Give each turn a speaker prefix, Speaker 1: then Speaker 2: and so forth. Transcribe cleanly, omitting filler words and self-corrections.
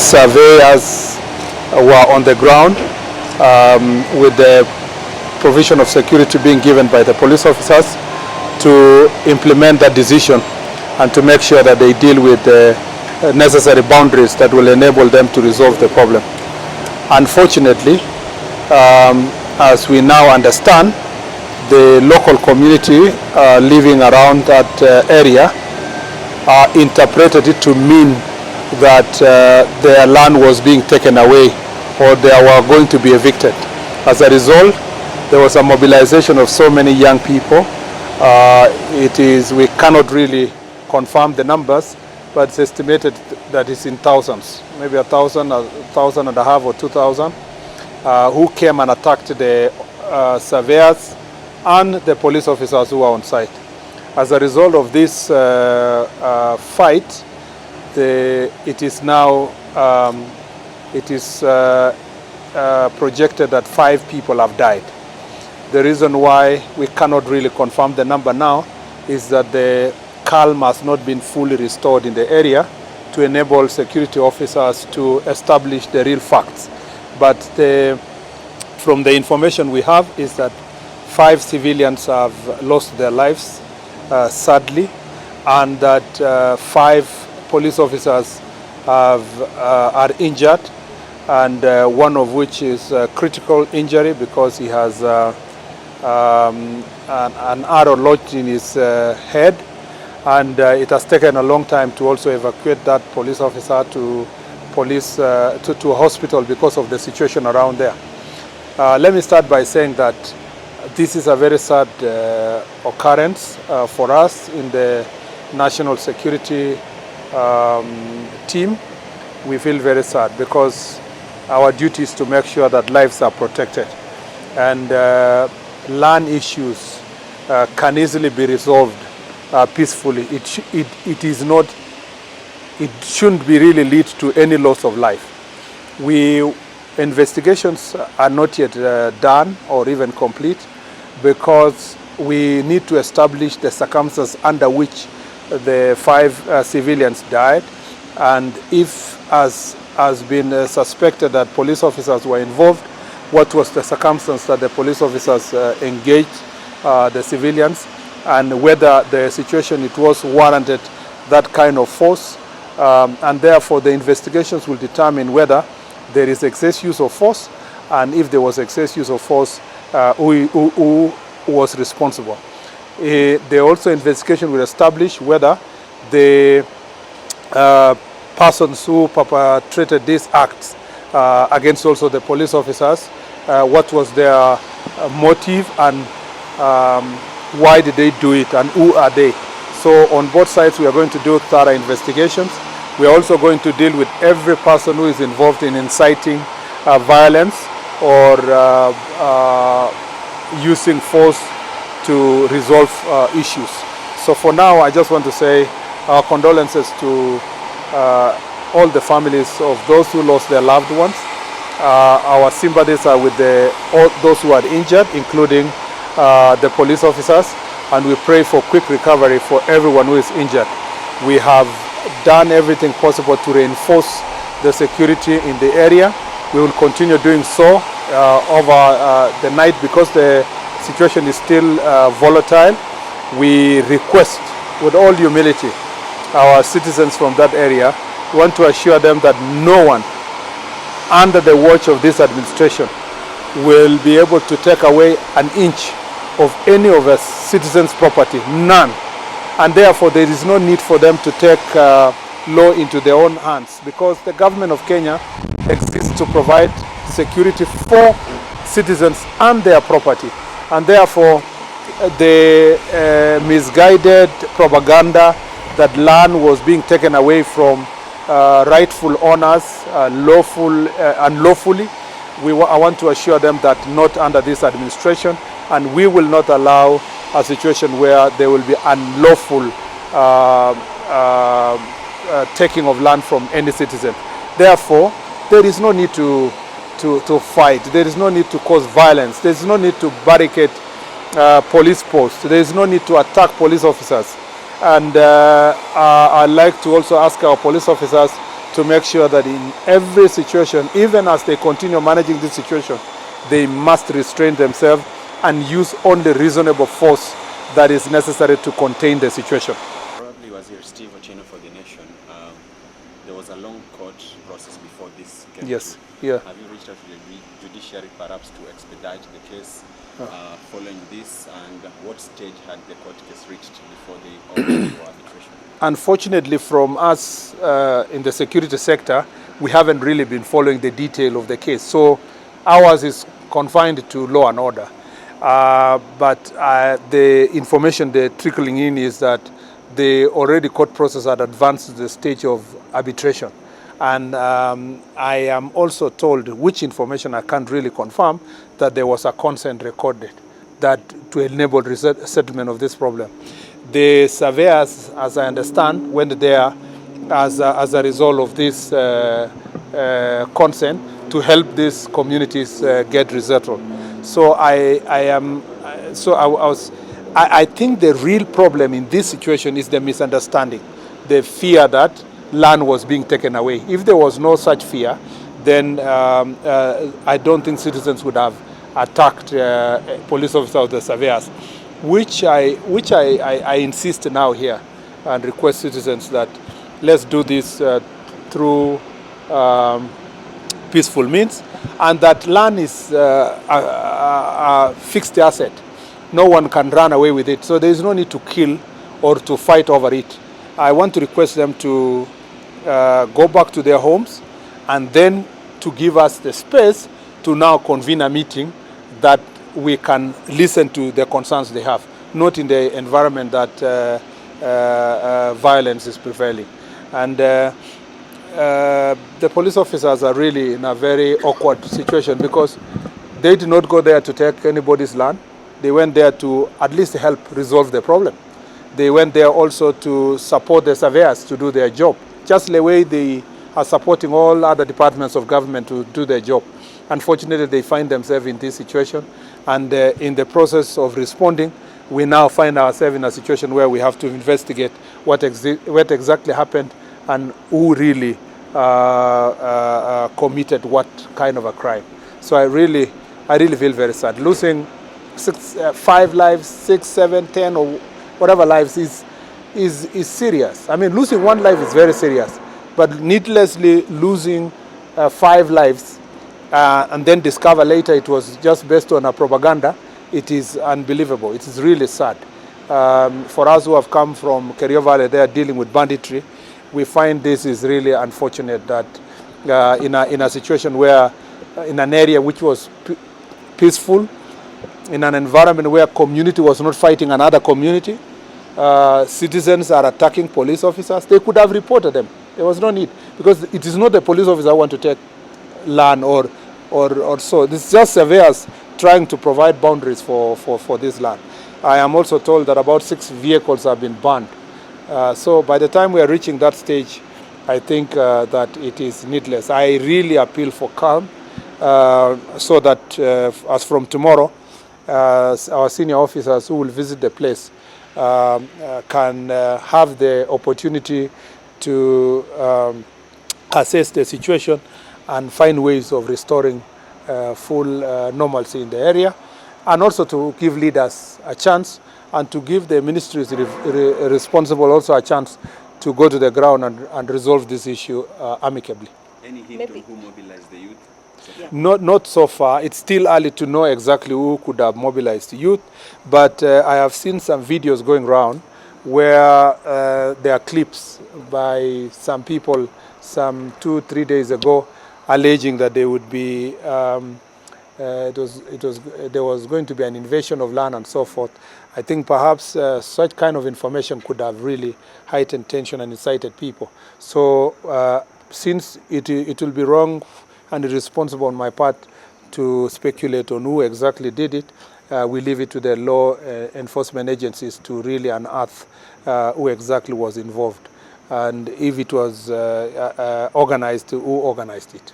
Speaker 1: surveyors were on the ground with the provision of security being given by the police officers to implement that decision and to make sure that they deal with the necessary boundaries that will enable them to resolve the problem. Unfortunately, as we now understand, the local community living around that area interpreted it to mean that their land was being taken away or they were going to be evicted. As a result, there was a mobilization of so many young people. We cannot really confirm the numbers, but it's estimated that it's in thousands, maybe 1,000, 1,500 or 2,000, who came and attacked the surveyors and the police officers who were on site. As a result of this fight, it is now projected that 5 people have died. The reason why we cannot really confirm the number now is that the calm has not been fully restored in the area to enable security officers to establish the real facts. But from the information we have is that 5 civilians have lost their lives, sadly, and that 5 police officers are injured, and one of which is a critical injury because he has an arrow lodged in his head, and it has taken a long time to also evacuate that police officer to a hospital because of the situation around there. Let me start by saying that this is a very sad occurrence for us in the national security team. We feel very sad because our duty is to make sure that lives are protected, and land issues can easily be resolved peacefully. It shouldn't be really lead to any loss of life. Investigations are not yet done or even complete because we need to establish the circumstances under which the 5 civilians died, and if as has been suspected that police officers were involved, what was the circumstance that the police officers engaged the civilians, and whether the situation it was warranted that kind of force, and therefore the investigations will determine whether there is excess use of force, and if there was excess use of force, who was responsible. The also investigation will establish whether the persons who perpetrated these acts against also the police officers, what was their motive, and why did they do it, and who are they. So on both sides we are going to do thorough investigations. We are also going to deal with every person who is involved in inciting violence or using force to resolve issues. So for now, I just want to say our condolences to all the families of those who lost their loved ones. Our sympathies are with all those who are injured, including the police officers, and we pray for quick recovery for everyone who is injured. We have done everything possible to reinforce the security in the area. We will continue doing so over the night because the situation is still volatile. We request with all humility our citizens from that area. We want to assure them that no one under the watch of this administration will be able to take away an inch of any of us citizens' property, none. And therefore there is no need for them to take law into their own hands, because the government of Kenya exists to provide security for citizens and their property. And therefore the misguided propaganda that land was being taken away from rightful owners unlawfully, I want to assure them that not under this administration, and we will not allow a situation where there will be unlawful taking of land from any citizen. Therefore, there is no need to fight. There is no need to cause violence. There is no need to barricade police posts. There is no need to attack police officers. And I'd like to also ask our police officers to make sure that in every situation, even as they continue managing this situation, they must restrain themselves and use only reasonable force that is necessary to contain the situation.
Speaker 2: Probably was here Steve Wacheni for the nation. There was a long court process before this came.
Speaker 1: Yes.
Speaker 2: through.
Speaker 1: Yeah.
Speaker 2: Have you reached out to the judiciary perhaps to expedite the case following this, and what stage had the court case reached before they ordered for arbitration?
Speaker 1: Unfortunately, from us in the security sector, we haven't really been following the detail of the case. So ours is confined to law and order. But the information they're trickling in is that the already court process had advanced to the stage of arbitration. And I am also told, which information I can't really confirm, that there was a consent recorded that to enable settlement of this problem. The surveyors, as I understand, went there as a result of this consent to help these communities get resettled. So I think the real problem in this situation is the misunderstanding, the fear that land was being taken away. If there was no such fear, then I don't think citizens would have attacked police officers or the surveyors, which I insist now here and request citizens that let's do this through peaceful means, and that land is a fixed asset. No one can run away with it, so there is no need to kill or to fight over it. I want to request them to go back to their homes and then to give us the space to now convene a meeting that we can listen to the concerns they have, not in the environment that violence is prevailing. And the police officers are really in a very awkward situation because they did not go there to take anybody's land. They went there to at least help resolve the problem. They went there also to support the surveyors to do their job, just the way they are supporting all other departments of government to do their job. Unfortunately, they find themselves in this situation, and in the process of responding, we now find ourselves in a situation where we have to investigate what exactly happened and who really committed what kind of a crime. So I really feel very sad. Losing 5 lives, 6, 7, 10, or whatever lives is serious. I mean, losing 1 life is very serious, but needlessly losing 5 lives and then discover later it was just based on a propaganda, it is unbelievable. It is really sad. For us who have come from Kerio Valley, they are dealing with banditry. We find this is really unfortunate that in a situation where, in an area which was peaceful, in an environment where community was not fighting another community, citizens are attacking police officers. They could have reported them. There was no need, because it is not the police officer who want to take land or so. This is just surveyors trying to provide boundaries for this land. I am also told that about 6 vehicles have been burned. So by the time we are reaching that stage, I think that it is needless. I really appeal for calm, so that as from tomorrow, our senior officers who will visit the place can have the opportunity to assess the situation and find ways of restoring full normalcy in the area, and also to give leaders a chance and to give the ministries responsible also a chance to go to the ground and resolve this issue amicably.
Speaker 2: Any hint on who mobilized the youth?
Speaker 1: Yeah. Not so far. It's still early to know exactly who could have mobilized the youth, but I have seen some videos going around where there are clips by some people some 2-3 days ago alleging that they would be there was going to be an invasion of land and so forth. I think perhaps such kind of information could have really heightened tension and incited people. So since it will be wrong and irresponsible on my part to speculate on who exactly did it, we leave it to the law enforcement agencies to really unearth who exactly was involved, and if it was organized, who organized it.